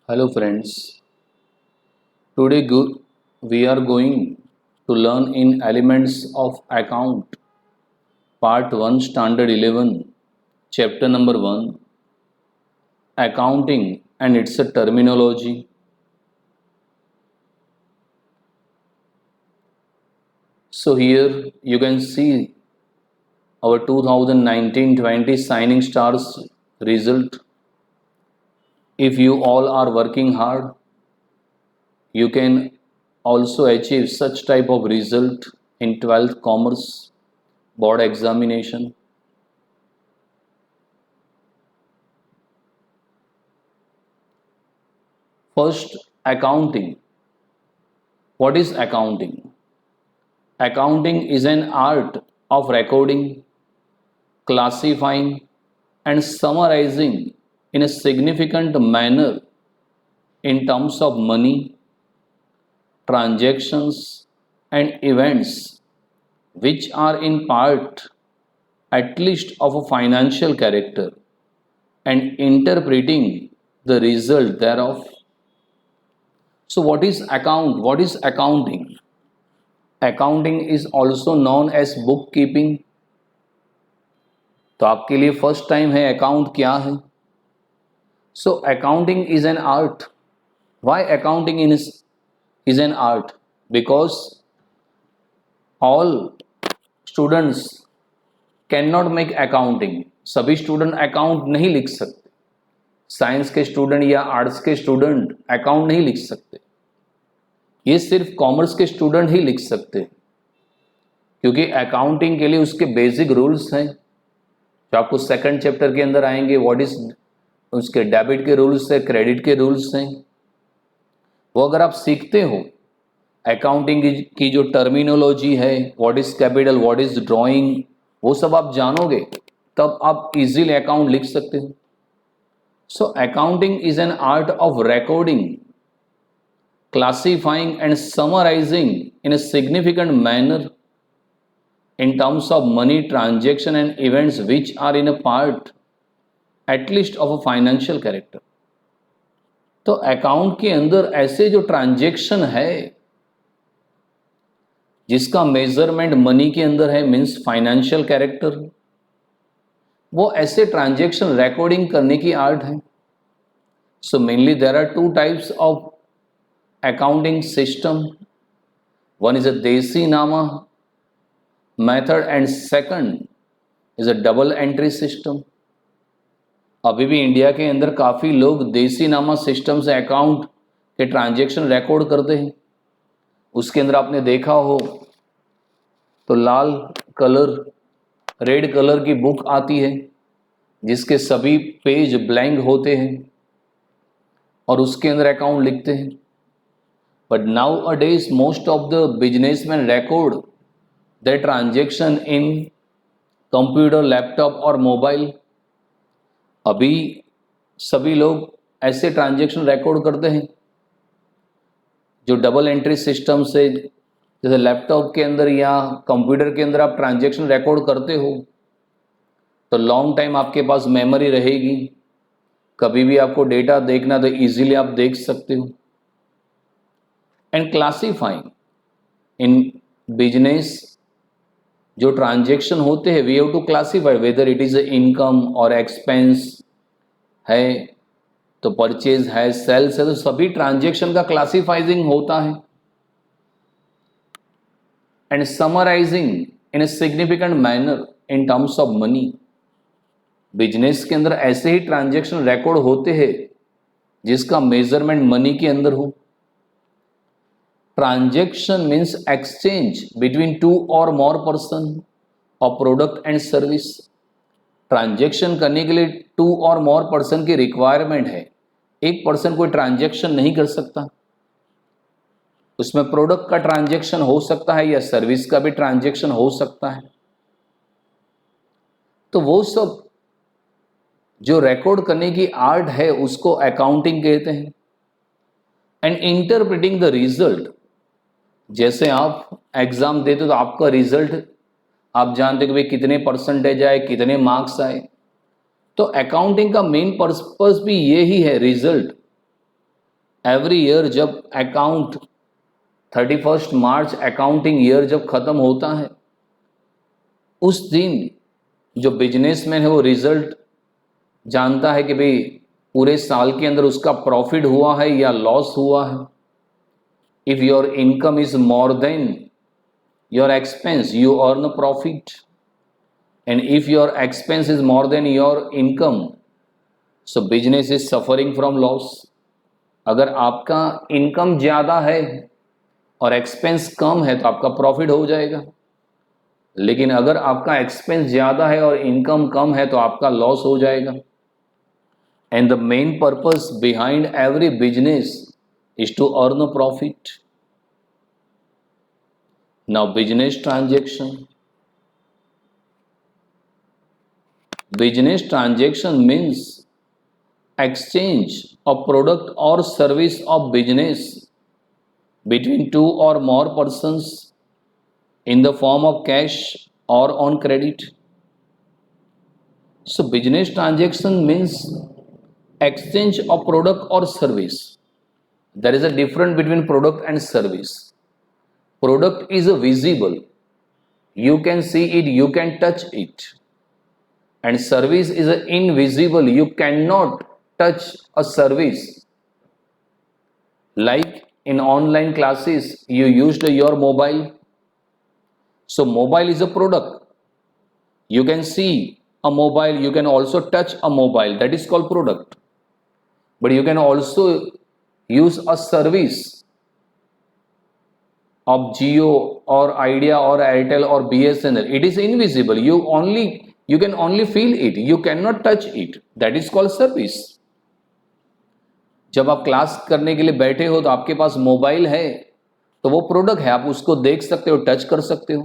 Hello friends, we are going to learn in Elements of Account Part 1 Standard 11 Chapter number 1 Accounting and its a terminology. So here you can see our 2019-20 Shining Stars result. If you all are working hard, you can also achieve such type of result in 12th Commerce board examination. First, accounting. What is accounting? Accounting is an art of recording, classifying, and summarizing in a significant manner in terms of money, transactions, and events which are in part at least of a financial character and interpreting the result thereof. So, what is account? What is accounting? Accounting is also known as bookkeeping. तो आपके लिए first time है account क्या है. So accounting is an art. Why accounting is an art? Because all students can not make accounting. सभी student account नहीं लिख सकते. साइंस के स्टूडेंट या आर्ट्स के स्टूडेंट अकाउंट नहीं लिख सकते. ये सिर्फ कॉमर्स के स्टूडेंट ही लिख सकते हैं, क्योंकि अकाउंटिंग के लिए उसके बेसिक रूल्स हैं जो आपको सेकंड चैप्टर के अंदर आएंगे. व्हाट इज उसके डेबिट के रूल्स है, क्रेडिट के रूल्स हैं. वो अगर आप सीखते हो अकाउंटिंग की जो टर्मिनोलॉजी है, what is capital, what is drawing, वो सब आप जानोगे तब आप इजीली अकाउंट लिख सकते हो. सो accounting is an art of recording, classifying and summarizing in a significant manner in terms of money, transaction and events which are in a part at least of a financial character. तो account के अंदर ऐसे जो transaction है जिसका measurement money के अंदर है, मीन्स फाइनेंशियल कैरेक्टर, वो ऐसे ट्रांजेक्शन रिकॉर्डिंग करने की आर्ट है. So mainly there are two types of accounting system. One is a desi nama method and second is a double entry system. अभी भी इंडिया के अंदर काफ़ी लोग देसी नामा सिस्टम से अकाउंट के ट्रांजैक्शन रिकॉर्ड करते हैं. उसके अंदर आपने देखा हो तो लाल कलर, रेड कलर की बुक आती है जिसके सभी पेज ब्लैंक होते हैं और उसके अंदर अकाउंट लिखते हैं. But nowadays, most of the businessmen record their transaction in computer, laptop और mobile. अभी सभी लोग ऐसे ट्रांजेक्शन रिकॉर्ड करते हैं जो डबल एंट्री सिस्टम से, जैसे लैपटॉप के अंदर या कंप्यूटर के अंदर आप ट्रांजेक्शन रिकॉर्ड करते हो तो लॉन्ग टाइम आपके पास मेमोरी रहेगी. कभी भी आपको डेटा देखना तो इजीली आप देख सकते हो. एंड क्लासीफाइंग इन बिजनेस जो ट्रांजेक्शन होते हैं, we have to classify whether it is income और एक्सपेंस है, तो परचेज है, सेल्स है, तो सभी ट्रांजेक्शन का क्लासीफाइजिंग होता है. And summarising in a significant manner in terms of money. Business के अंदर ऐसे ही ट्रांजेक्शन रिकॉर्ड होते हैं जिसका मेजरमेंट मनी के अंदर हो. Transaction means exchange between two और मोर पर्सन और प्रोडक्ट एंड सर्विस. ट्रांजेक्शन करने के लिए टू और मोर पर्सन की रिक्वायरमेंट है. एक पर्सन कोई ट्रांजेक्शन नहीं कर सकता. उसमें प्रोडक्ट का ट्रांजेक्शन हो सकता है या सर्विस का भी ट्रांजेक्शन हो सकता है. तो वो सब जो रिकॉर्ड करने की आर्ट है उसको अकाउंटिंग कहते हैं. एंड इंटरप्रेटिंग द रिजल्ट, जैसे आप एग्जाम देते हो तो आपका रिजल्ट आप जानते हो कि भाई कितने परसेंटेज आए, कितने मार्क्स आए. तो अकाउंटिंग का मेन पर्पस भी ये ही है, रिजल्ट एवरी ईयर जब अकाउंट 31 मार्च अकाउंटिंग ईयर जब खत्म होता है, उस दिन जो बिजनेसमैन है वो रिजल्ट जानता है कि भाई पूरे साल के अंदर उसका प्रॉफिट हुआ है या लॉस हुआ है. If your income is more then your expense you earn profit, and if your expense is more then your income so business is suffering from loss. अगर आपका इनकम ज़्यादा है और एक्सपेंस कम है तो आपका प्रॉफिट हो जाएगा, लेकिन अगर आपका एक्सपेंस ज़्यादा है और इनकम कम है तो आपका लॉस हो जाएगा. And the main purpose behind every business is to earn a profit. Now business transaction. Business transaction means exchange of product or service of business between two or more persons in the form of cash or on credit. So business transaction means exchange of product or service. There is a difference between product and service. Product is visible, you can see it, you can touch it, and service is invisible, you cannot touch a service. Like in online classes you used your mobile, so mobile is a product. You can see a mobile, you can also touch a mobile, that is called product. But you can also use a service of Jio or Idea or Airtel or BSNL. It is invisible, you can only feel it, you cannot touch it, that is called service. जब आप class करने के लिए बैठे हो तो आपके पास mobile है तो वो प्रोडक्ट है, आप उसको देख सकते हो, टच कर सकते हो,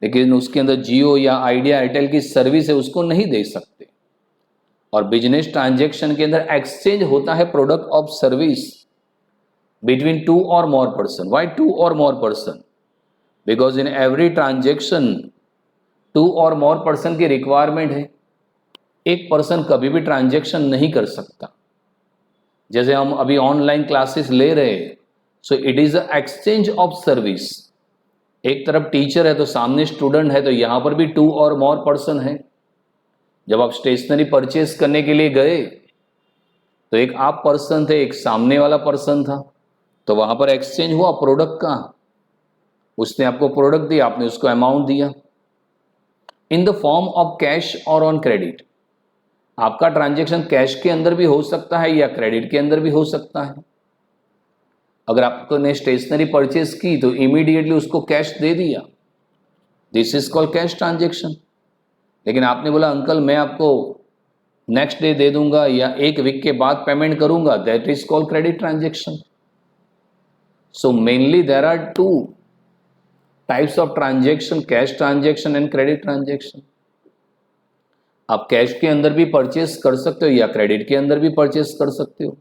लेकिन उसके अंदर जियो या आइडिया एयरटेल की सर्विस है उसको नहीं देख सकते. और बिजनेस ट्रांजैक्शन के अंदर एक्सचेंज होता है product of service between two और मोर पर्सन. व्हाई टू और more person? Because in every transaction two और मोर पर्सन की रिक्वायरमेंट है. एक पर्सन कभी भी ट्रांजैक्शन नहीं कर सकता. जैसे हम अभी ऑनलाइन क्लासेस ले रहे हैं, सो it is a exchange of service. एक तरफ टीचर है तो सामने स्टूडेंट है, तो यहाँ पर भी टू और मोर पर्सन है. जब आप स्टेशनरी परचेस करने के लिए गए तो एक आप पर्सन थे, एक सामने वाला पर्सन था, तो वहां पर एक्सचेंज हुआ प्रोडक्ट का. उसने आपको प्रोडक्ट दिया, आपने उसको अमाउंट दिया इन द फॉर्म ऑफ कैश और ऑन क्रेडिट. आपका ट्रांजैक्शन कैश के अंदर भी हो सकता है या क्रेडिट के अंदर भी हो सकता है. अगर आपने स्टेशनरी परचेस की तो इमीडिएटली उसको कैश दे दिया, this is called cash transaction. लेकिन आपने बोला अंकल मैं आपको नेक्स्ट डे दे दूंगा या एक वीक के बाद पेमेंट करूंगा, that is called credit transaction. So mainly there are two types of transaction, cash transaction and credit transaction. आप कैश के अंदर भी परचेस कर सकते हो या क्रेडिट के अंदर भी परचेस कर सकते हो.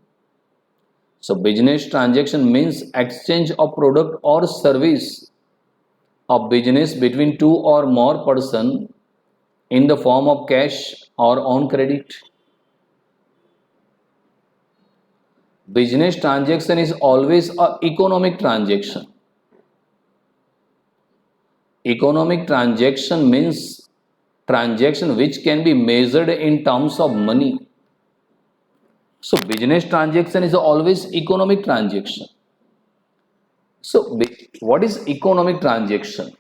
So business transaction means exchange of product और service of business between two और more person in the form of cash और on credit. Business transaction is always a economic transaction. Economic transaction means transaction which can be measured in terms of money. So business transaction is always economic transaction. So what is economic transaction?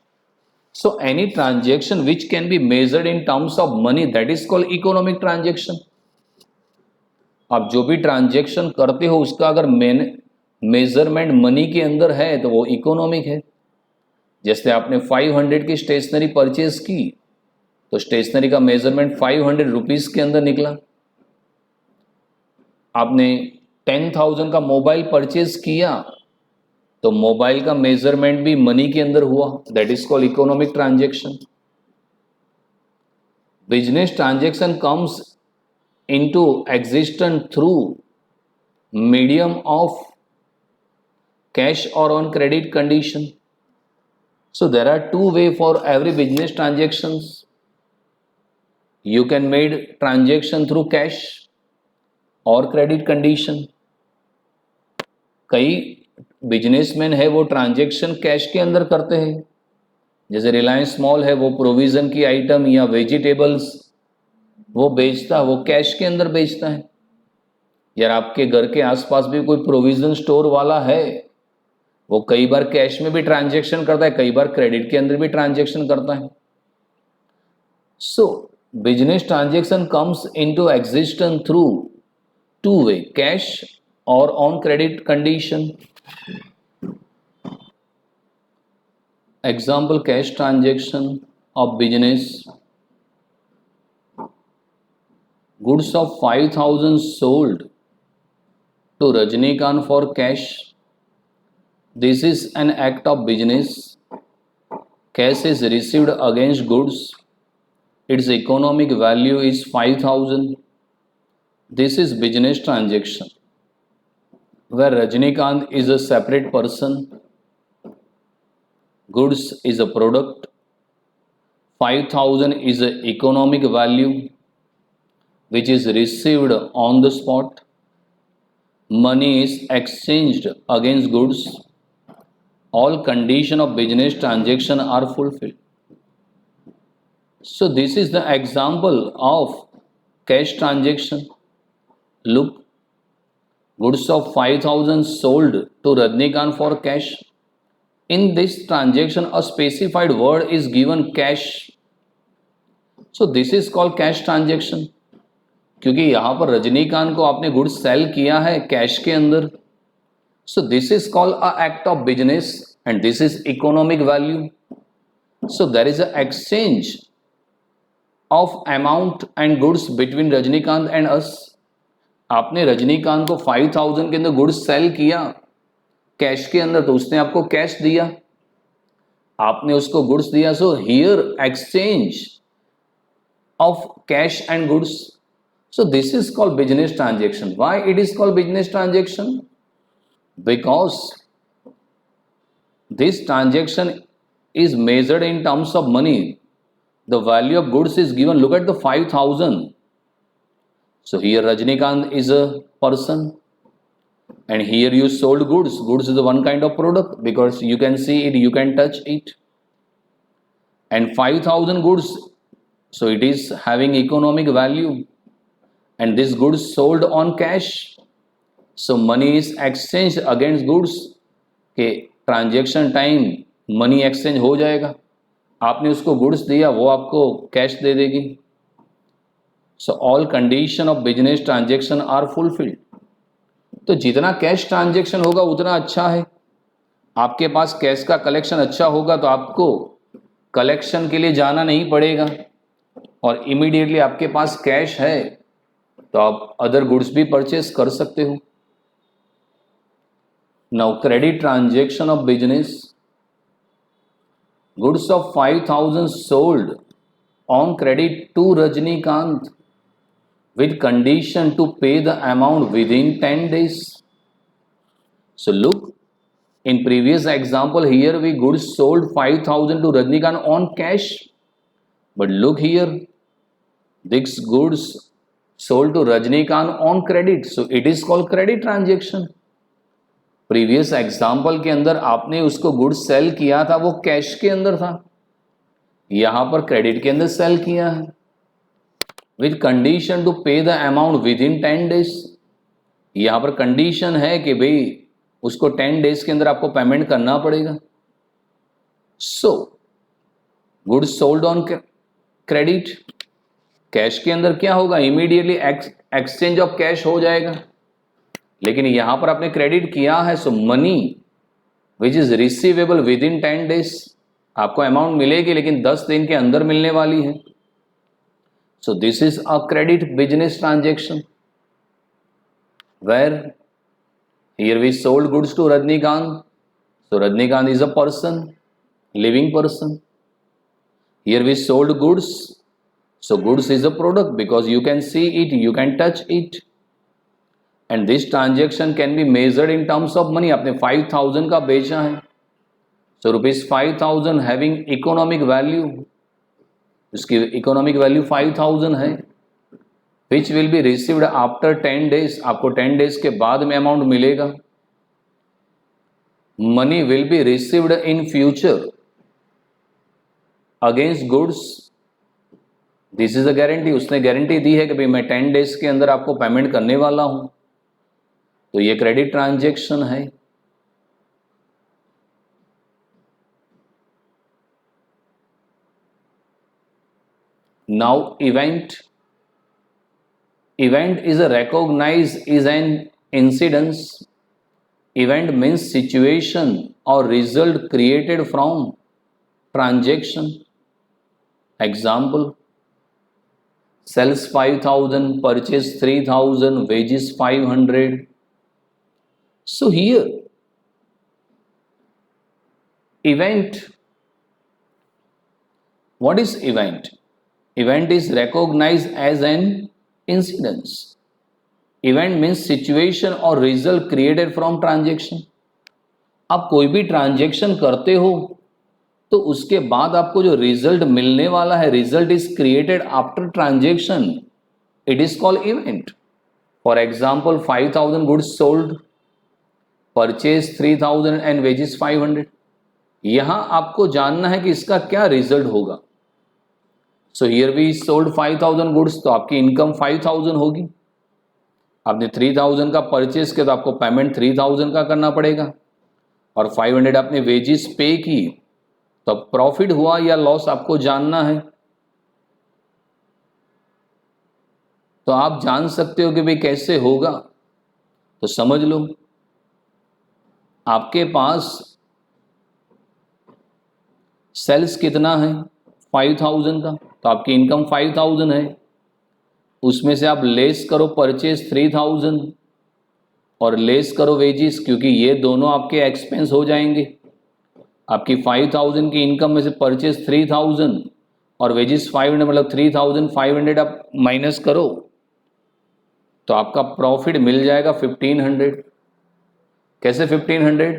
So any transaction which can be measured in terms of money, that is called economic transaction. आप जो भी transaction करते हो उसका अगर measurement money के अंदर है तो वो इकोनॉमिक है. जैसे आपने 500 की स्टेशनरी परचेज की तो स्टेशनरी का मेजरमेंट 500 रुपीज के अंदर निकला. आपने 10,000 का मोबाइल परचेज किया तो मोबाइल का मेजरमेंट भी मनी के अंदर हुआ, that is called economic transaction. Business transaction comes into existence through medium of cash और on credit condition. So there are two way for every business transactions. You can make transaction through cash or credit condition. कई businessman है वो transaction cash के अंदर करते हैं, जैसे Reliance mall है वो प्रोविजन की आइटम या वेजिटेबल्स वो बेचता है, वो कैश के अंदर बेचता है। यार आपके घर के आसपास भी कोई प्रोविजन स्टोर वाला है, वो कई बार कैश में भी ट्रांजेक्शन करता है, कई बार क्रेडिट के अंदर भी ट्रांजेक्शन करता है। So business transaction comes into existence through two way, cash और on credit condition. Example cash transaction of business, goods of 5,000 sold to Rajnikant for cash. This is an act of business. Cash is received against goods. Its economic value is 5,000. This is business transaction where Rajnikant is a separate person. Goods is a product. 5,000 is the economic value which is received on the spot. Money is exchanged against goods. All conditions of business transaction are fulfilled. So this is the example of cash transaction. Look, goods of 5,000 sold to Rajnikant for cash. In this transaction, a specified word is given, cash. So this is called cash transaction. क्योंकि यहां पर रजनीकांत को आपने goods sale किया है cash के अंदर। So this is called a act of business and this is economic value. So there is a exchange of amount and goods between Rajinikanth and us. आपने रजनीकांत को 5,000 के अंदर गुड्स सेल किया कैश के अंदर, तो उसने आपको कैश दिया, आपने उसको गुड्स दिया। So here exchange of cash and goods. So this is called business transaction. Why it is called business transaction? Because this transaction is measured in terms of money. The value of goods is given. Look at the 5,000. So here Rajnikant is a person and here you sold goods. Goods is the one kind of product because you can see it, you can touch it. And 5,000 goods, so it is having economic value. And this goods sold on cash, so money is exchanged against goods के transaction time money exchange हो जाएगा। आपने उसको goods दिया, वो आपको cash दे देगी। So all condition of business transaction are fulfilled. तो जितना कैश ट्रांजेक्शन होगा उतना अच्छा है। आपके पास कैश का कलेक्शन अच्छा होगा तो आपको कलेक्शन के लिए जाना नहीं पड़ेगा और इमीडिएटली आपके पास कैश है तो आप अदर गुड्स भी परचेस कर सकते हो। Now credit transaction of business, goods of 5,000 sold on credit to Rajinikanth with condition to pay the amount within 10 days. So look, in previous example here we goods sold 5,000 to Rajnikant on cash, but look here, this goods sold to Rajnikant on credit, so it is called credit transaction. Previous example के अंदर आपने उसको goods sale किया था, वो cash के अंदर था, यहां पर क्रेडिट के अंदर सेल किया है विद कंडीशन टू पे the amount with in 10 days. यहां पर कंडीशन है कि भाई उसको 10 डेज के अंदर आपको पेमेंट करना पड़ेगा। So goods sold on credit, cash के अंदर क्या होगा, इमीडिएटली एक्सचेंज ऑफ कैश हो जाएगा। लेकिन यहां पर आपने क्रेडिट किया है, so money which is receivable within 10 days, आपको अमाउंट मिलेगी लेकिन 10 दिन के अंदर मिलने वाली है। So this is a credit business transaction where here we sold goods to Rajinikanth, so Rajinikanth is a person, living person. Here we sold goods, so goods is a product because you can see it, you can touch it, and this transaction can be measured in terms of money। आपने 5,000 का बेचा है, so rupees 5,000 having economic value, उसकी economic value 5,000 है, which will be received after 10 days, आपको 10 days के बाद में अमाउंट मिलेगा। money will be received in future against goods. This is a guarantee. उसने गारंटी दी है कि भाई मैं 10 days के अंदर आपको पेमेंट करने वाला हूं, तो ये क्रेडिट ट्रांजैक्शन है. Now event. Event is a recognized is an incidence. Event means situation or result created from transaction. Example: sells 5,000, purchase 3,000, wages 500. So here event, what is event? Event is recognized as an incidence. Event means situation or result created from transaction. आप कोई भी transaction करते हो तो उसके बाद आपको जो रिजल्ट मिलने वाला है, result is created after transaction, it is called event. For example 5,000 goods sold, purchase 3,000 and wages 500. यहां आपको जानना है कि इसका क्या रिजल्ट होगा. So here we sold 5,000 goods, तो आपकी इनकम 5,000 होगी. आपने 3,000 का परचेज किया तो आपको पेमेंट 3,000 का करना पड़ेगा, और 500 आपने वेजेस पे की, तो प्रॉफिट हुआ या लॉस आपको जानना है. तो आप जान सकते हो कि भाई कैसे होगा, तो समझ लो. आपके पास सेल्स कितना है 5,000 का, तो आपकी इनकम 5,000 है. उसमें से आप लेस करो परचेज 3,000 और लेस करो वेजेस, क्योंकि ये दोनों आपके एक्सपेंस हो जाएंगे. आपकी 5,000 की इनकम में से परचेज 3,000 और वेजेस 500, मतलब 3,500 आप माइनस करो, तो आपका प्रॉफिट मिल जाएगा 1,500. कैसे 1,500?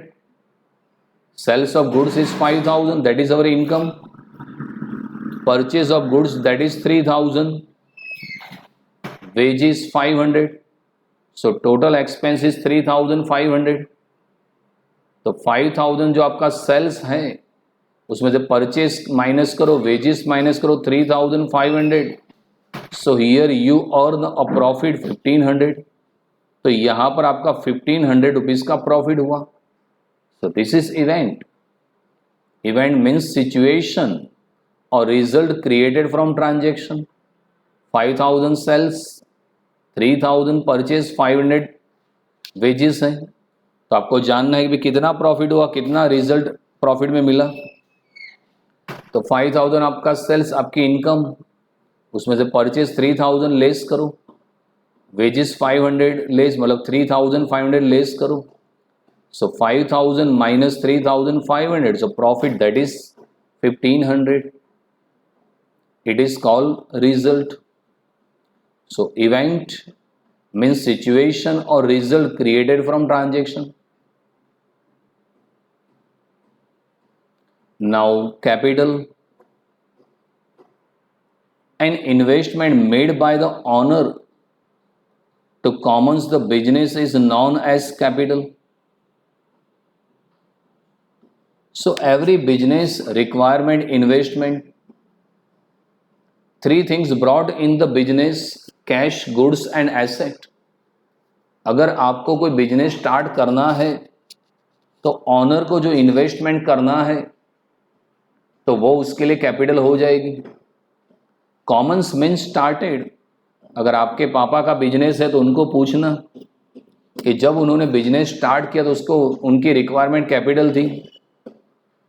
Sales of goods is 5,000, that is our income. Purchase of goods that is 3,000, wages 500. So total expense is 3,500. तो 5,000 जो आपका सेल्स है उसमें से परचेज माइनस करो, वेजेस माइनस करो, 3,500. So here you earn a profit 1,500. तो यहां पर आपका 1,500 रुपीज का प्रॉफिट हुआ. So this is event. Event means situation और result created from transaction. 5,000 sales, 3,000 purchase, 500 wages हैं. तो आपको जानना है कि कितना प्रॉफिट हुआ, कितना रिजल्ट प्रॉफिट में मिला. तो 5,000 आपका सेल्स, आपकी इनकम, उसमें से परचेज 3,000 लेस करो, वेजेस 500 लेस, मतलब 3,500 लेस करो. सो 5,000 minus 3,500, so profit that is 1,500. It is called result. So event means situation or result created from transaction. Now capital. An investment made by the owner to commence the business is known as capital. So every business requirement investment. Three things brought in the business: cash, goods and asset. अगर आपको कोई business start करना है तो honour को जो investment करना है तो वो उसके लिए कैपिटल हो जाएगी. Commons means started. अगर आपके पापा का बिजनेस है तो उनको पूछना कि जब उन्होंने बिजनेस स्टार्ट किया तो उसको उनकी रिक्वायरमेंट कैपिटल थी,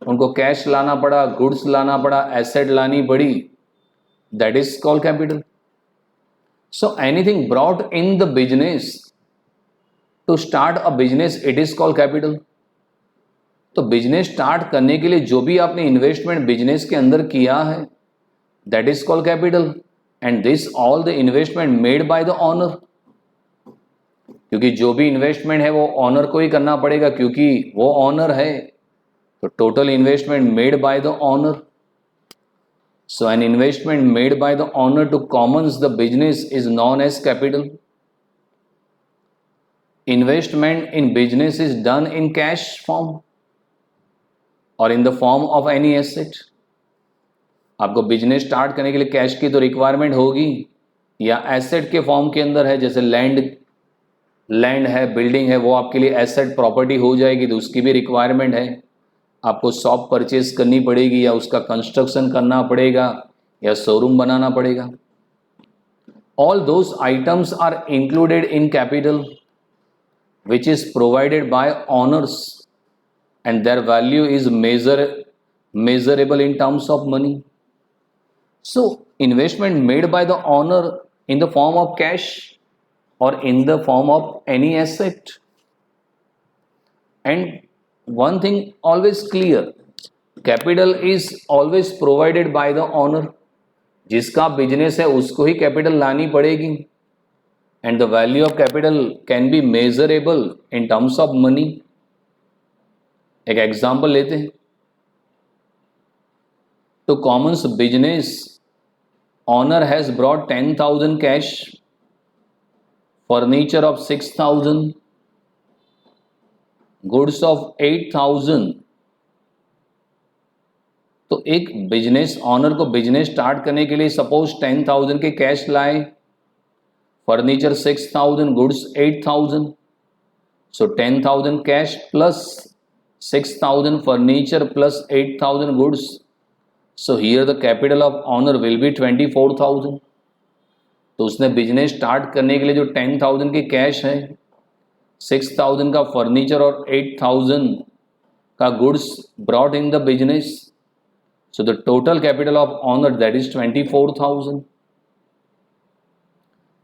उनको कैश लाना पड़ा, गुड्स लाना पड़ा, एसेट लानी पड़ी, that is called capital. So anything brought in the business to start a business, it is called capital. तो बिजनेस स्टार्ट करने के लिए जो भी आपने इन्वेस्टमेंट बिजनेस के अंदर किया है, that is called capital. And this all the investment made by the owner. क्योंकि जो भी इन्वेस्टमेंट है वो ऑनर को ही करना पड़ेगा, क्योंकि वो ऑनर है. तो total investment made by the owner. So an investment made by the owner to commence the business is known as capital. Investment in business is done in cash form. और इन the form of any asset. आपको business start करने के लिए cash की तो requirement होगी, या asset के फॉर्म के अंदर है, जैसे लैंड है, बिल्डिंग है, वो आपके लिए एसेट प्रॉपर्टी हो जाएगी तो उसकी भी रिक्वायरमेंट है। आपको शॉप परचेज करनी पड़ेगी, या उसका कंस्ट्रक्शन करना पड़ेगा, या शोरूम बनाना पड़ेगा। All those items are included in capital which is provided by owners and their value is measurable in terms of money. So investment made by the owner in the form of cash or in the form of any asset. And one thing always clear, capital is always provided by the owner. जिसका business है उसको ही capital लानी पड़ेगी, and the value of capital can be measurable in terms of money. एक example लेते हैं। तो Commons business honour has brought 10,000 cash, furniture of 6,000, goods of 8,000। तो एक बिजनेस ऑनर को बिजनेस स्टार्ट करने के लिए सपोज 10,000 के कैश लाए, furniture 6,000, goods 8,000, so 10,000 cash plus 6,000 furniture plus 8,000 goods, so here the capital of owner will be 24,000। तो उसने बिजनेस स्टार्ट करने के लिए जो 10,000 की कैश है, 6,000 का फर्नीचर और 8,000 का goods brought in the business, so the total capital of owner that is 24,000।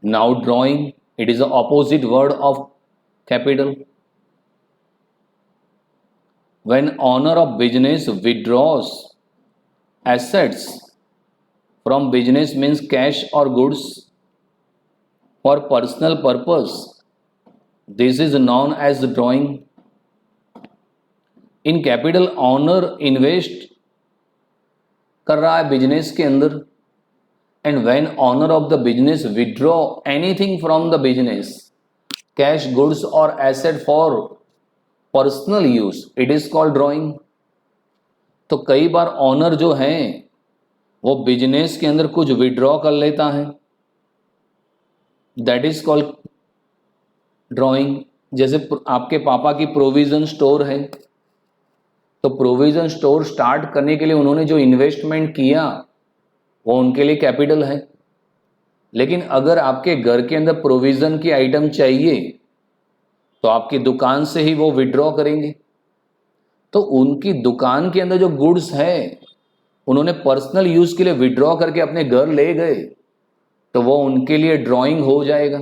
Now drawing, it is the opposite word of capital. When owner of business withdraws assets from business means cash or goods for personal purpose, this is known as drawing. In capital owner invest कर रहा है business के अंदर, and when owner of the business withdraw anything from the business, cash, goods or asset for personal use, it is called drawing। तो कई बार honour जो हैं वो बिजनेस के अंदर कुछ विड्रॉ कर लेता है, दैट इज कॉल्ड ड्रॉइंग। जैसे आपके पापा की प्रोविजन स्टोर है, तो प्रोविजन स्टोर स्टार्ट करने के लिए उन्होंने जो इन्वेस्टमेंट किया वो उनके लिए कैपिटल है। लेकिन अगर आपके घर के अंदर प्रोविजन की आइटम चाहिए तो आपकी दुकान से ही वो विड्रॉ करेंगे। तो उनकी दुकान के अंदर जो गुड्स है उन्होंने पर्सनल यूज के लिए विड्रॉ करके अपने घर ले गए, तो वो उनके लिए ड्राइंग हो जाएगा।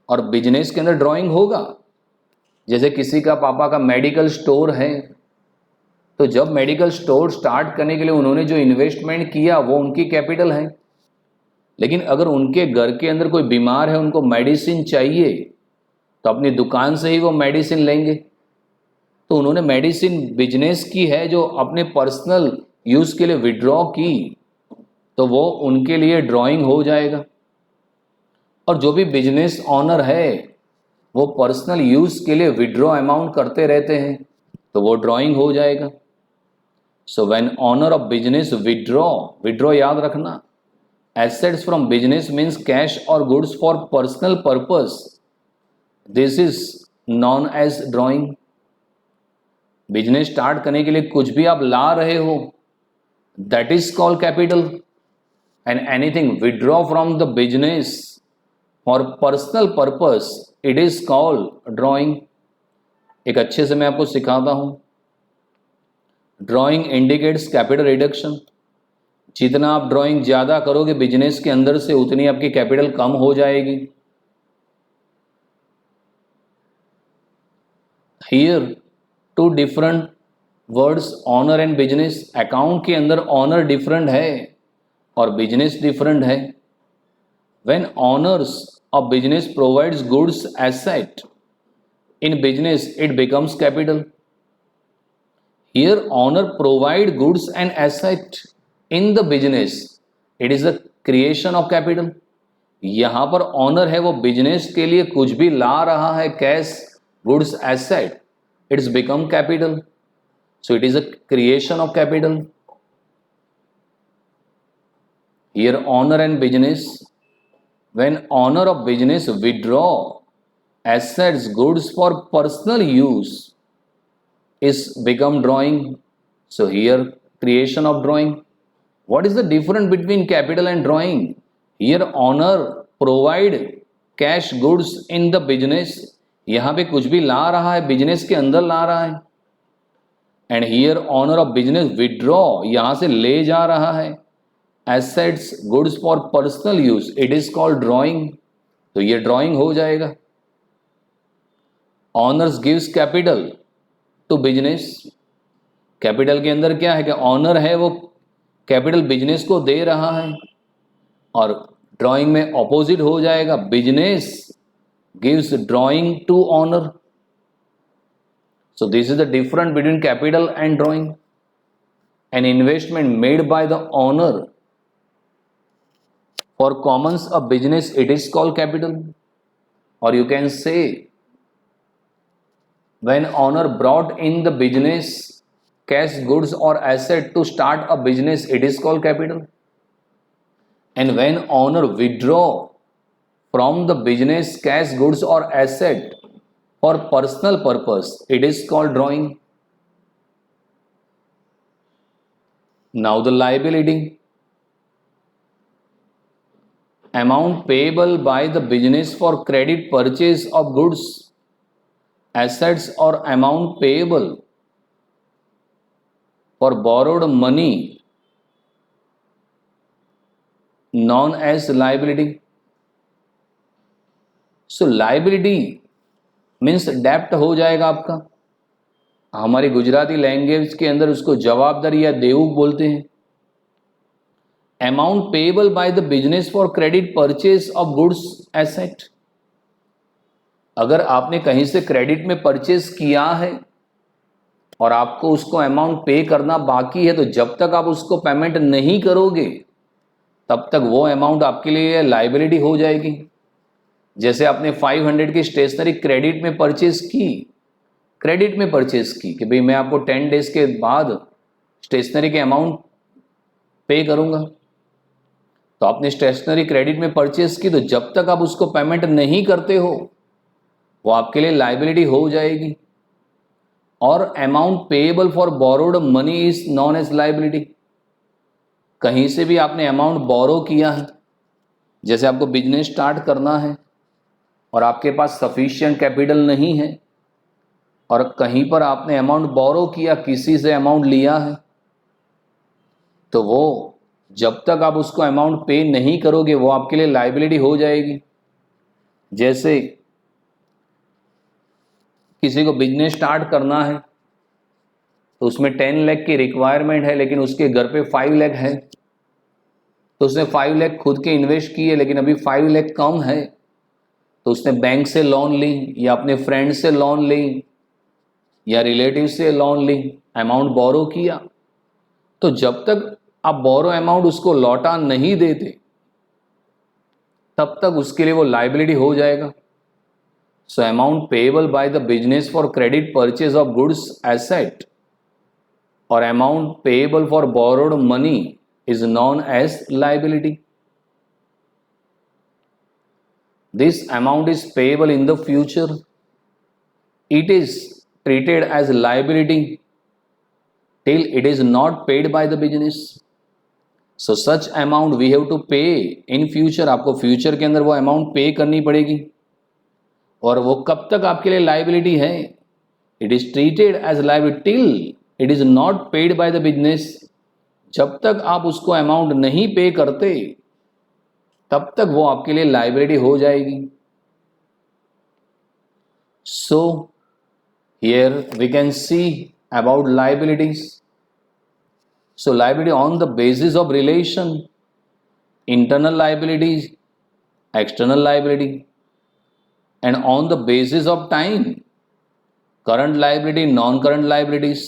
और बिजनेस के अंदर ड्राइंग होगा, जैसे किसी का पापा का मेडिकल स्टोर है, तो जब मेडिकल स्टोर स्टार्ट करने के लिए उन्होंने जो इन्वेस्टमेंट किया वो उनकी कैपिटल है। लेकिन अगर उनके घर के अंदर कोई बीमार है, उनको मेडिसिन चाहिए, तो अपनी दुकान से ही वो मेडिसिन लेंगे। तो उन्होंने मेडिसिन बिजनेस की है जो अपने पर्सनल यूज के लिए विड्रॉ की, तो वो उनके लिए ड्राइंग हो जाएगा। और जो भी बिजनेस ऑनर है वो पर्सनल यूज के लिए विड्रॉ अमाउंट करते रहते हैं, तो वो ड्राइंग हो जाएगा। So when owner of business withdraw याद रखना, assets from business means cash और goods for personal purpose, this is known as drawing. Business start करने के लिए कुछ भी आप ला रहे हो, that is called capital. And anything withdraw from the business for personal purpose, it is called drawing. एक अच्छे से मैं आपको सिखाता हूं। Drawing indicates capital reduction. जितना आप ड्राइंग ज्यादा करोगे बिजनेस के अंदर से, उतनी आपकी कैपिटल कम हो जाएगी। Here two different words, owner and business. Account के अंदर ऑनर डिफरेंट है और बिजनेस डिफरेंट है। When owners of business provides goods asset in business, it becomes capital. Here owner provide goods and asset in the business, it is the creation of capital। यहाँ पर honour है वो business के लिए कुछ भी ला रहा है, cash, goods, asset, it's become capital. So it is a creation of capital. Here owner and business, when owner of business withdraw assets, goods for personal use is become drawing. So here creation of drawing. What is the difference between capital and drawing? Here owner provide cash goods in the business. यहाँ पे कुछ भी ला रहा है, business के अंदर ला रहा है. And here owner of business withdraw, यहां से ले जा रहा है assets goods for personal use, it is called drawing. तो ये ड्रॉइंग हो जाएगा. Owners gives capital to business. Capital के अंदर क्या है कि ऑनर है वो कैपिटल बिजनेस को दे रहा है. और ड्राइंग में ऑपोजिट हो जाएगा, business gives drawing to owner. So this is the difference between capital and drawing. An investment made by the owner for commons of business, it is called capital. Or you can say, when owner brought in the business cash goods or asset to start a business, it is called capital. And when owner withdraw from the business cash goods or asset for personal purpose, it is called drawing. Now the liability. Amount payable by the business for credit purchase of goods, assets, or amount payable for borrowed money known as liability. So liability means डेप्ट हो जाएगा आपका. हमारी Gujarati language के अंदर उसको जवाबदारी या देवूक बोलते हैं. Amount payable by the business for credit purchase of goods asset. अगर आपने कहीं से क्रेडिट में परचेज किया है और आपको उसको अमाउंट पे करना बाकी है, तो जब तक आप उसको पेमेंट नहीं करोगे तब तक वो अमाउंट आपके लिए लाइबिलिटी हो जाएगी. जैसे आपने 500 की स्टेशनरी क्रेडिट में परचेज की कि भाई मैं आपको 10 डेज के बाद स्टेशनरी के अमाउंट पे करूंगा, तो आपने स्टेशनरी क्रेडिट में परचेज की, तो जब तक आप उसको पेमेंट नहीं करते हो वो आपके लिए लाइबिलिटी हो जाएगी. और amount payable for borrowed money is known as liability. कहीं से भी आपने अमाउंट बोरो किया है, जैसे आपको बिजनेस स्टार्ट करना है और आपके पास सफिशिएंट कैपिटल नहीं है और कहीं पर आपने अमाउंट बोरो किया, किसी से अमाउंट लिया है, तो वो जब तक आप उसको अमाउंट पे नहीं करोगे वो आपके लिए लाइबिलिटी हो जाएगी. जैसे किसी को बिजनेस स्टार्ट करना है तो उसमें 10 लाख की रिक्वायरमेंट है, लेकिन उसके घर पे 5 लाख है, तो उसने 5 लाख खुद के इन्वेस्ट किए, लेकिन अभी 5 लाख कम है, तो उसने बैंक से लोन ली या अपने फ्रेंड से लोन ली या रिलेटिव से लोन ली, अमाउंट बोरो किया. तो जब तक आप बोरो अमाउंट उसको लौटा नहीं देते तब तक उसके लिए वो लाइबिलिटी हो जाएगा. So amount payable by the business for credit purchase of goods asset और amount payable for borrowed money is known as liability. This amount is payable in the future. It is treated as liability till it is not paid by the business. So such amount we have to pay in future. आपको future के अंदर वो amount पे करनी पड़ेगी. और वो कब तक आपके लिए लाइबिलिटी है? It is treated as liability till it is not paid by the business. जब तक आप उसको अमाउंट नहीं पे करते तब तक वो आपके लिए लाइबिलिटी हो जाएगी. So here we can see about liabilities. So liability on the basis of relation, internal liabilities, external liability, and on the basis of time, current liability, non current liabilities.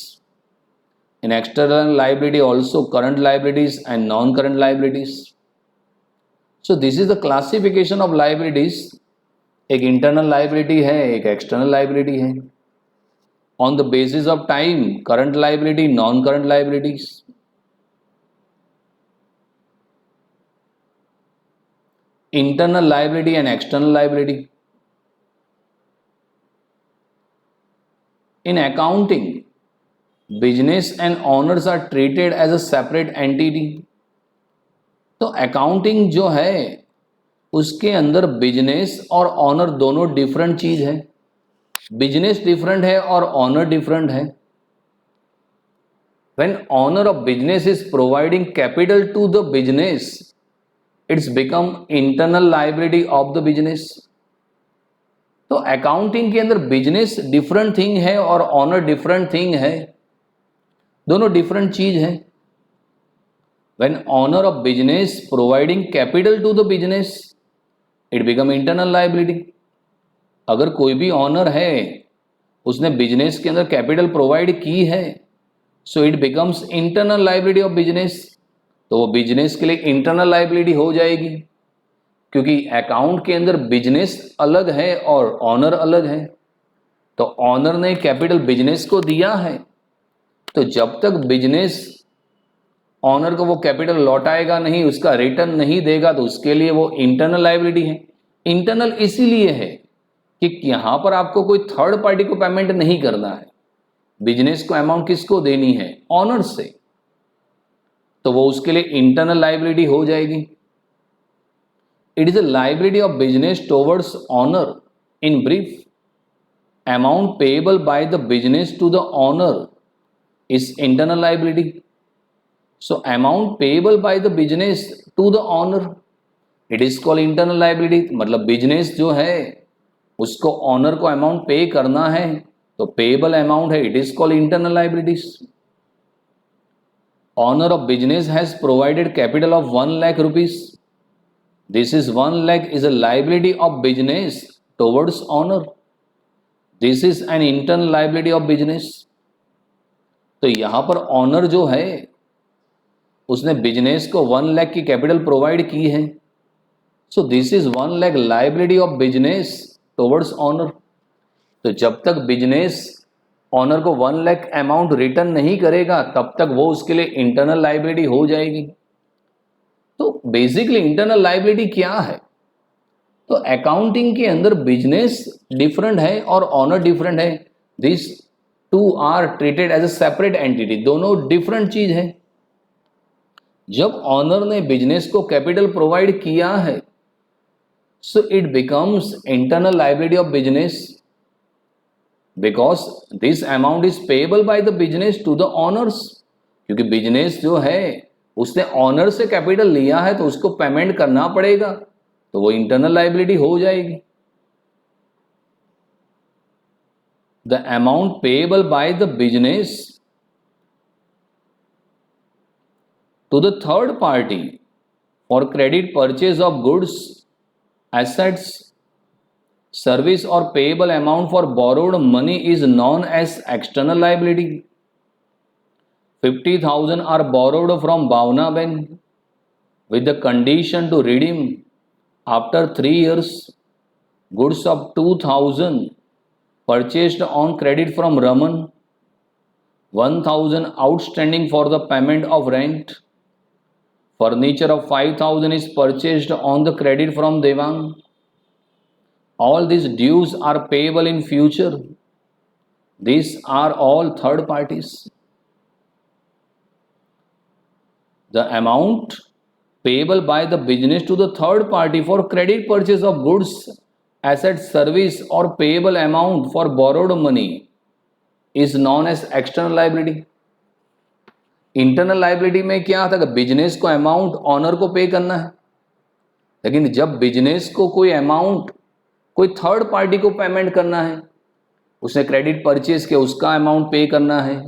In external liability also current liabilities and non-current liabilities. So this is the classification of liabilities. एक internal liability है, एक external liability है. on the basis of time, current liability, non-current liabilities. Internal liability and external liability. In accounting, business and owners are treated as a separate entity. तो accounting जो है उसके अंदर business और honour दोनों डिफरेंट चीज है. बिजनेस डिफरेंट है और ऑनर डिफरेंट है. When owner of business is providing capital to the business, it's become internal liability of the business. तो अकाउंटिंग के अंदर बिजनेस डिफरेंट थिंग है और ऑनर डिफरेंट थिंग है, दोनों डिफरेंट चीज है. When owner of business providing capital to the business, it become internal liability. अगर कोई भी ऑनर है उसने बिजनेस के अंदर कैपिटल प्रोवाइड की है, so it becomes internal liability of business. तो वो बिजनेस के लिए इंटरनल लाइबिलिटी हो जाएगी, क्योंकि अकाउंट के अंदर बिजनेस अलग है और ऑनर अलग है. तो ऑनर ने कैपिटल बिजनेस को दिया है, तो जब तक बिजनेस ऑनर को वो कैपिटल लौटाएगा नहीं, उसका रिटर्न नहीं देगा, तो उसके लिए वो इंटरनल लाइबिलिटी है. इंटरनल इसीलिए है कि यहां पर आपको कोई थर्ड पार्टी को पेमेंट नहीं करना है. बिजनेस को अमाउंट किसको देनी है? ऑनर से. तो वो उसके लिए इंटरनल लाइबिलिटी हो जाएगी. It is a liability of business towards owner. In brief, amount payable by the business to the owner is internal liability. So amount payable by the business to the owner, it is called internal liability. मतलब business जो है उसको honour को amount पे करना है, तो payable amount है, it is called internal liabilities. Owner of business has provided capital of 1 lakh rupees. This is 1 lakh is a liability of business towards owner. This is an internal liability of business. तो यहां पर honour जो है उसने business को 1 लाख की capital provide की है, so this is 1 lakh liability of business towards owner. तो जब तक बिजनेस ऑनर को 1 लाख अमाउंट रिटर्न नहीं करेगा, तब तक वो उसके लिए इंटरनल लाइबिलिटी हो जाएगी. तो बेसिकली इंटरनल लाइबिलिटी क्या है? तो अकाउंटिंग के अंदर बिजनेस डिफरेंट है और ऑनर डिफरेंट है. This two are treated as a separate entity. दोनों डिफरेंट चीज है. जब ऑनर ने बिजनेस को कैपिटल प्रोवाइड किया है, so it becomes internal liability of business, because this amount is payable by the business to the owners. क्योंकि business जो है उसने ऑनर से कैपिटल लिया है, तो उसको पेमेंट करना पड़ेगा, तो वो इंटरनल लाइबिलिटी हो जाएगी. The amount payable by the business to the third party for credit purchase of goods, assets, service or payable amount for borrowed money is known as external liability. 50,000 are borrowed from Bhavna Ben with the condition to redeem after 3 years. Goods of 2,000 purchased on credit from Raman. 1,000 outstanding for the payment of rent. Furniture of 5,000 is purchased on the credit from Devang. All these dues are payable in future. These are all third parties. The amount payable by the business to the third party for credit purchase of goods, assets, service or payable amount for borrowed money is known as external liability. Internal liability में क्या था कि business को amount honour को पे करना है, लेकिन जब बिजनेस को कोई अमाउंट कोई थर्ड पार्टी को पेमेंट करना है, उसने क्रेडिट परचेज किया उसका अमाउंट पे करना है,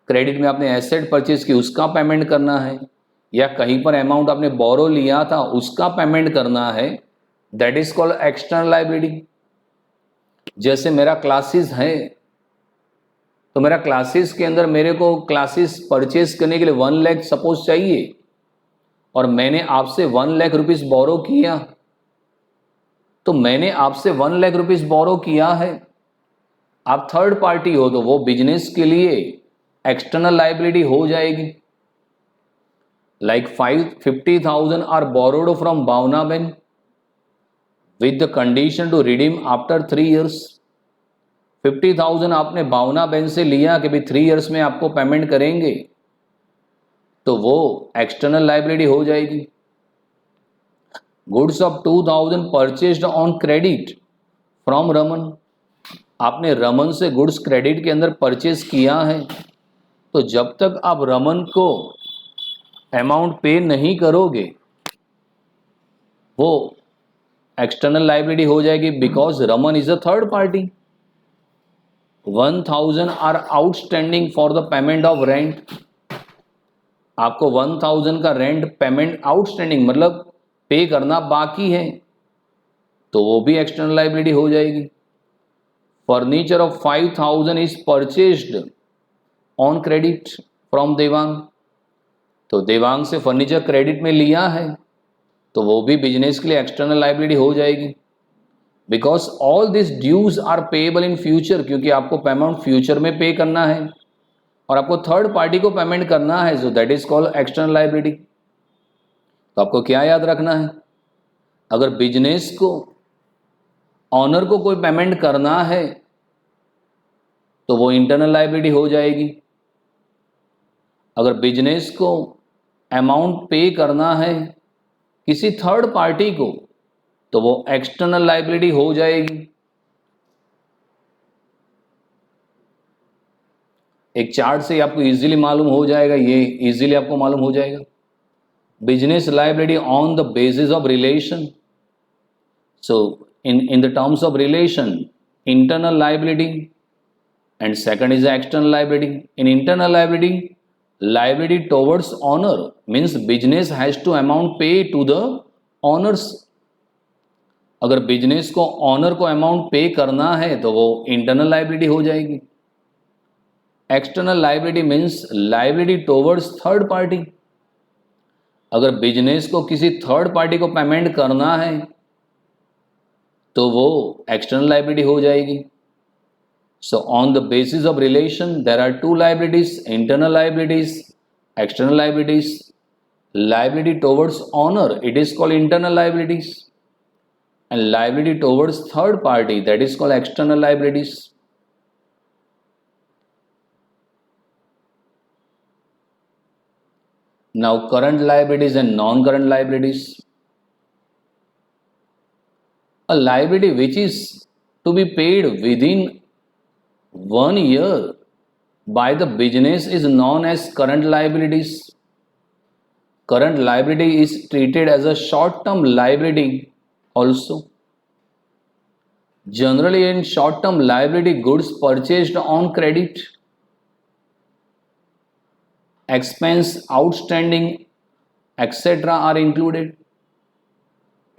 क्रेडिट में आपने एसेट परचेज की उसका पेमेंट करना है, या कहीं पर अमाउंट आपने बोरो लिया था उसका पेमेंट करना है, that is called external liability. जैसे मेरा क्लासेस है, तो मेरा क्लासेस के अंदर मेरे को क्लासेस परचेज करने के लिए 1 लाख सपोज चाहिए, और मैंने आपसे 1 लाख रुपीस बोरो किया, तो मैंने आपसे 1 लाख रुपीस बोरो किया है. आप थर्ड पार्टी हो तो वो बिजनेस के लिए एक्सटर्नल लाइबिलिटी हो जाएगी। Like 50,000 are borrowed from Bhavna ben with the condition to redeem after 3 years। 50,000 आपने भावना बेन से लिया कि भाई 3 years में आपको पेमेंट करेंगे, तो वो एक्सटर्नल लाइबिलिटी हो जाएगी। Goods of 2,000 purchased on credit from Raman, आपने रमन से गुड्स क्रेडिट के अंदर परचेज किया है, तो जब तक आप रमन को अमाउंट पे नहीं करोगे वो एक्सटर्नल लाइबिलिटी हो जाएगी, because Raman is a third party. 1,000 are outstanding for the payment of rent, आपको 1,000 का रेंट पेमेंट आउटस्टैंडिंग मतलब पे करना बाकी है, तो वो भी एक्सटर्नल लाइबिलिटी हो जाएगी। Furniture of 5,000 is purchased on credit from Devang, तो देवांग से फर्नीचर क्रेडिट में लिया है, तो वो भी बिजनेस के लिए एक्सटर्नल लाइबिलिटी हो जाएगी। Because all this dues are payable in future, क्योंकि आपको पेमेंट फ्यूचर में पे करना है और आपको थर्ड पार्टी को पेमेंट करना है, सो that is called external liability. तो आपको क्या याद रखना है, अगर बिजनेस को ऑनर को कोई पेमेंट करना है तो वो इंटरनल लाइबिलिटी हो जाएगी। अगर बिजनेस को अमाउंट पे करना है किसी थर्ड पार्टी को, तो वो एक्सटर्नल लाइबिलिटी हो जाएगी। एक चार्ट से आपको इजीली मालूम हो जाएगा, ये इजीली आपको मालूम हो जाएगा। Business liability on the basis of relation, so in the terms of relation, internal liability and second is the external liability. In internal liability, liability towards owner means business has to amount pay to the owners। अगर business को honour को amount पे करना है तो वो internal liability हो जाएगी। External liability means liability towards third party, अगर बिजनेस को किसी थर्ड पार्टी को पेमेंट करना है तो वो एक्सटर्नल लाइबिलिटी हो जाएगी। So on the basis of relation there are two liabilities, internal liabilities, external liabilities. Liability towards owner it is called internal liabilities and liability towards third party that is called external liabilities। Now current liabilities and non-current liabilities। A liability which is to be paid within 1 year by the business is known as current liabilities। Current liability is treated as a short-term liability also। Generally in short-term liability, goods purchased on credit, expense outstanding etc. are included।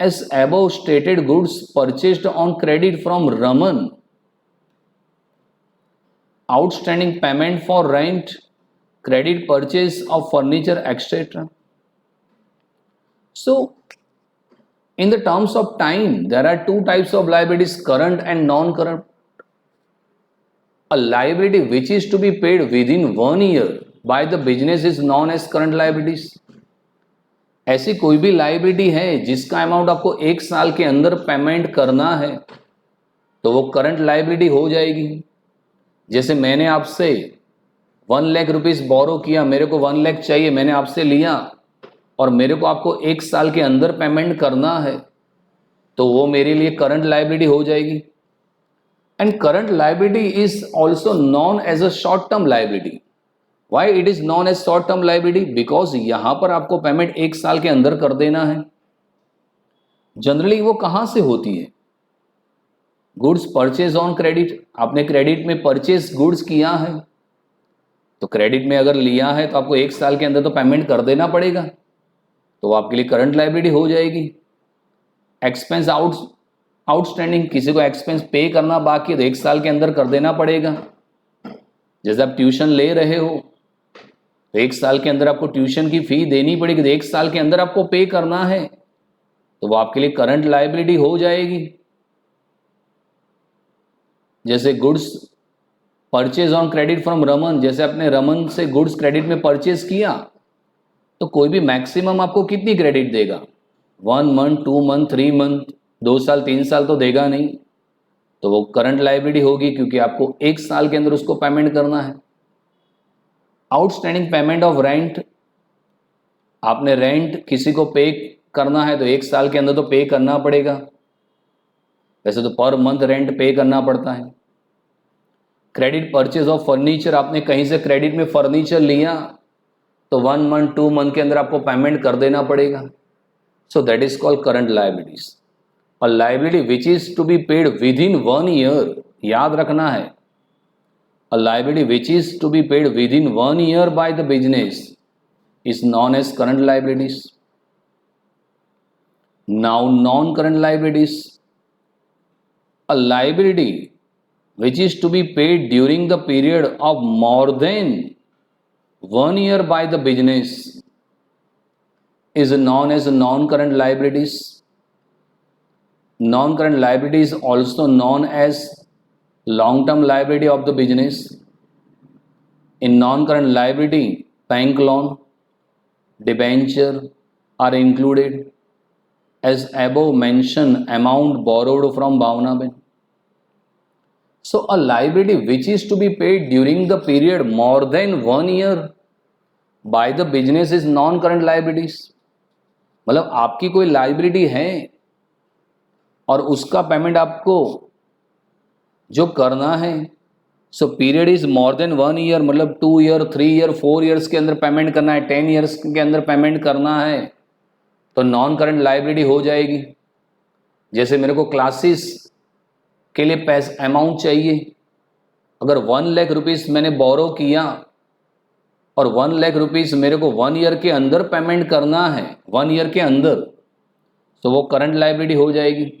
As above stated, goods purchased on credit from Raman, outstanding payment for rent, credit purchase of furniture etc. So in the terms of time, there are two types of liabilities, current and non-current। A liability which is to be paid within 1 year by the business is known as current liabilities। ऐसी कोई भी liability है जिसका amount आपको 1 साल के अंदर payment करना है तो वो करंट लाइबिलिटी हो जाएगी। जैसे मैंने आपसे 1 लाख रुपीस बोरो किया, मेरे को 1 लाख चाहिए, मैंने आपसे लिया और मेरे को आपको 1 साल के अंदर पेमेंट करना है, तो वो मेरे लिए करंट लाइबिलिटी हो जाएगी। And current liability is also known as a short term liability. Why it is known as short term liability? Because यहां पर आपको पेमेंट 1 साल के अंदर कर देना है। जनरली वो कहां से होती है? गुड्स परचेज ऑन क्रेडिट, आपने क्रेडिट में परचेज गुड्स किया है, तो क्रेडिट में अगर लिया है तो आपको 1 साल के अंदर तो पेमेंट कर देना पड़ेगा, तो वो आपके लिए करंट लाइबिलिटी हो जाएगी। एक्सपेंस आउटस्टैंडिंग, किसी को एक्सपेंस पे करना बाकी है तो 1 साल के अंदर कर देना पड़ेगा। जैसे आप ट्यूशन ले रहे हो तो 1 साल के अंदर आपको ट्यूशन की फी देनी पड़ेगी, तो 1 साल के अंदर आपको पे करना है, तो वो आपके लिए करंट लाइबिलिटी हो जाएगी। जैसे goods purchase on credit from Raman, जैसे आपने रमन से गुड्स क्रेडिट में परचेज किया तो कोई भी मैक्सिमम आपको कितनी क्रेडिट देगा? 1 मंथ, 2 मंथ, 3 मंथ, 2 साल, 3 साल तो देगा नहीं, तो वो करंट लायबिलिटी होगी क्योंकि आपको 1 साल के अंदर उसको पेमेंट करना है। आउटस्टैंडिंग पेमेंट ऑफ रेंट, आपने रेंट किसी को पे करना है तो 1 साल के अंदर तो पे करना पड़ेगा, वैसे तो पर मंथ रेंट पे करना पड़ता है। क्रेडिट परचेज ऑफ फर्नीचर, आपने कहीं से क्रेडिट में फर्नीचर लिया तो 1 मंथ 2 मंथ के अंदर आपको पेमेंट कर देना पड़ेगा। So that is called current liabilities. और liability which is to be paid within 1 year, याद रखना है, a liability which is to be paid within 1 year by the business is known as current liabilities. Now non-current liabilities, a liability which is to be paid during the period of more than 1 year by the business is known as non-current liabilities. Non-current liability is also known as long-term liability of the business. In non-current liability, bank loan, debenture are included as above mentioned amount borrowed from Bhavnaben. So a liability which is to be paid during the period more than 1 year by the business is non-current liabilities. मतलब आपकी कोई liability है और उसका payment आपको जो करना है, so period is more than 1 year, मतलब 2 ईयर, 3 ईयर, 4 ईयर्स के अंदर पेमेंट करना है, 10 ईयर्स के अंदर पेमेंट करना है, तो नॉन करंट लायबिलिटी हो जाएगी। जैसे मेरे को क्लासेस के लिए पैसा अमाउंट चाहिए, अगर 1 लाख रुपीज़ मैंने बोरो किया और 1 लाख रुपीज़ मेरे को 1 ईयर के अंदर पेमेंट करना है, 1 ईयर के अंदर, तो वो करंट लायबिलिटी हो जाएगी।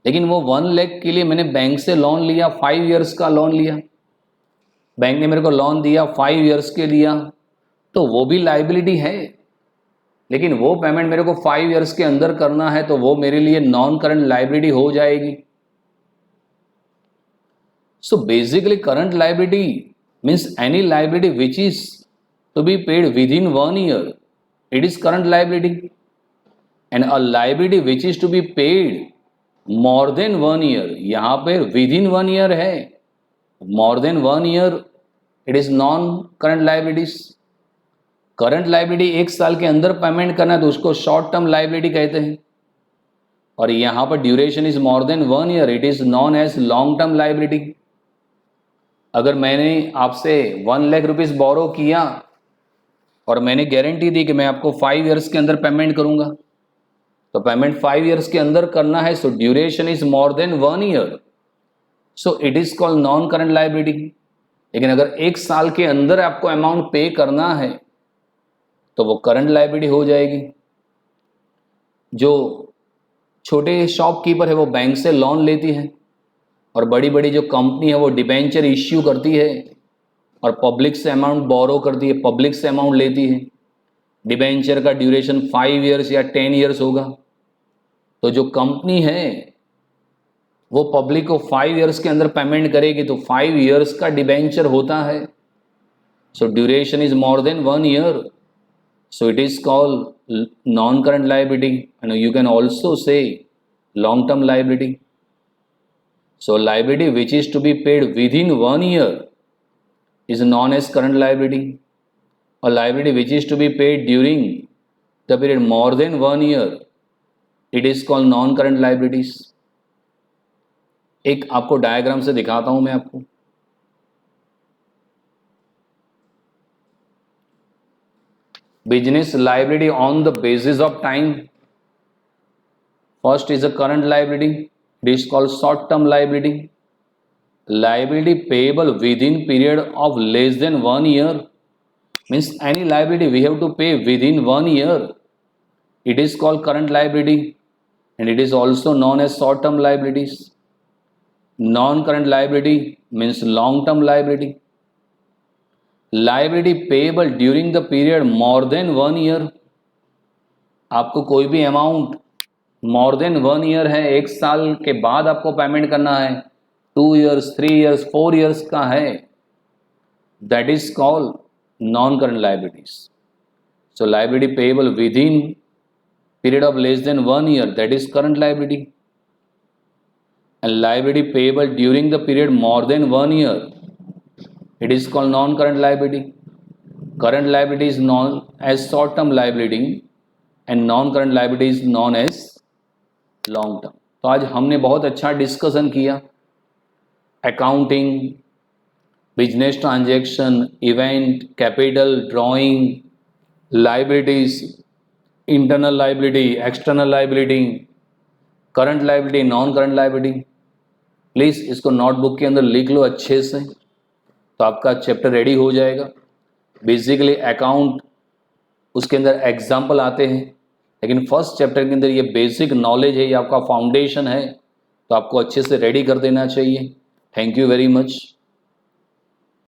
लेकिन वो 1 लाख के लिए मैंने बैंक से लोन लिया, 5 ईयर्स का लोन लिया, बैंक ने मेरे को लोन दिया 5 ईयर्स के लिया, तो वो भी लायबिलिटी है, लेकिन वो पेमेंट मेरे को 5 ईयर्स के अंदर करना है, तो वो मेरे लिए नॉन करंट लायबिलिटी हो जाएगी। So basically current liability means any liability which is to be paid within 1 year, it is current liability. And a liability which is to be paid more than 1 year, यहां पे within 1 year है, more than 1 year it is non current liabilities. Current liability 1 साल के अंदर payment करना है तो उसको शॉर्ट टर्म लायबिलिटी कहते हैं, और यहां पर duration is more than 1 year, it is known as long term liability. अगर मैंने आपसे 1 लाख रुपीज बोरो किया और मैंने गारंटी दी कि मैं आपको 5 ईयर्स के अंदर पेमेंट करूंगा, तो पेमेंट 5 ईयर्स के अंदर करना है, so duration is more than 1 year, so it is called non current liability. लेकिन अगर 1 साल के अंदर आपको अमाउंट पे करना है तो वो करंट लायबिलिटी हो जाएगी। जो छोटे शॉपकीपर है वो बैंक से लोन लेती है, और बड़ी बड़ी जो कंपनी है वो डिबेंचर इश्यू करती है और पब्लिक से अमाउंट बोरो करती है, पब्लिक से अमाउंट लेती है। डिबेंचर का ड्यूरेशन 5 ईयर्स या 10 ईयर्स होगा, तो जो कंपनी है वो पब्लिक को 5 ईयर्स के अंदर पेमेंट करेगी, तो 5 ईयर्स का डिबेंचर होता है, so duration is more than 1 year, so it is called non-current liability, and you can also say long-term liability. So liability which is to be paid within 1 year is known as current liability. A liability which is to be paid during the period more than 1 year, it is called non-current liabilities. एक आपको diagram से दिखाता हूं मैं आपको। Business liability on the basis of time. First is a current liability. It is called short-term liability. Liability payable within period of less than 1 year. Means any liability we have to pay within 1 year. It is called current liability, and it is also known as short-term liabilities. Non-current liability means long-term liability. Liability payable during the period more than 1 year, आपको कोई भी amount मोर than 1 year है, 1 साल के बाद आपको payment करना है, 2 years, 3 years, 4 years का है, that is called non-current liabilities. So liability payable within period of less than 1 year, that is current liability. And liability payable during the period more than 1 year, it is called non-current liability. Current liability is known as short-term liability and non-current liability is known as long-term. तो आज हमने बहुत अच्छा discussion किया, accounting, business transaction, event, capital, drawing, liabilities, internal liability, external liability, current liability, non current liability. Please इसको notebook के अंदर लिख लो अच्छे से, तो आपका चैप्टर रेडी हो जाएगा. बेसिकली अकाउंट, उसके अंदर एग्जाम्पल आते हैं, लेकिन फर्स्ट चैप्टर के अंदर ये बेसिक नॉलेज है, ये आपका फाउंडेशन है, तो आपको अच्छे से रेडी कर देना चाहिए. Thank you very much.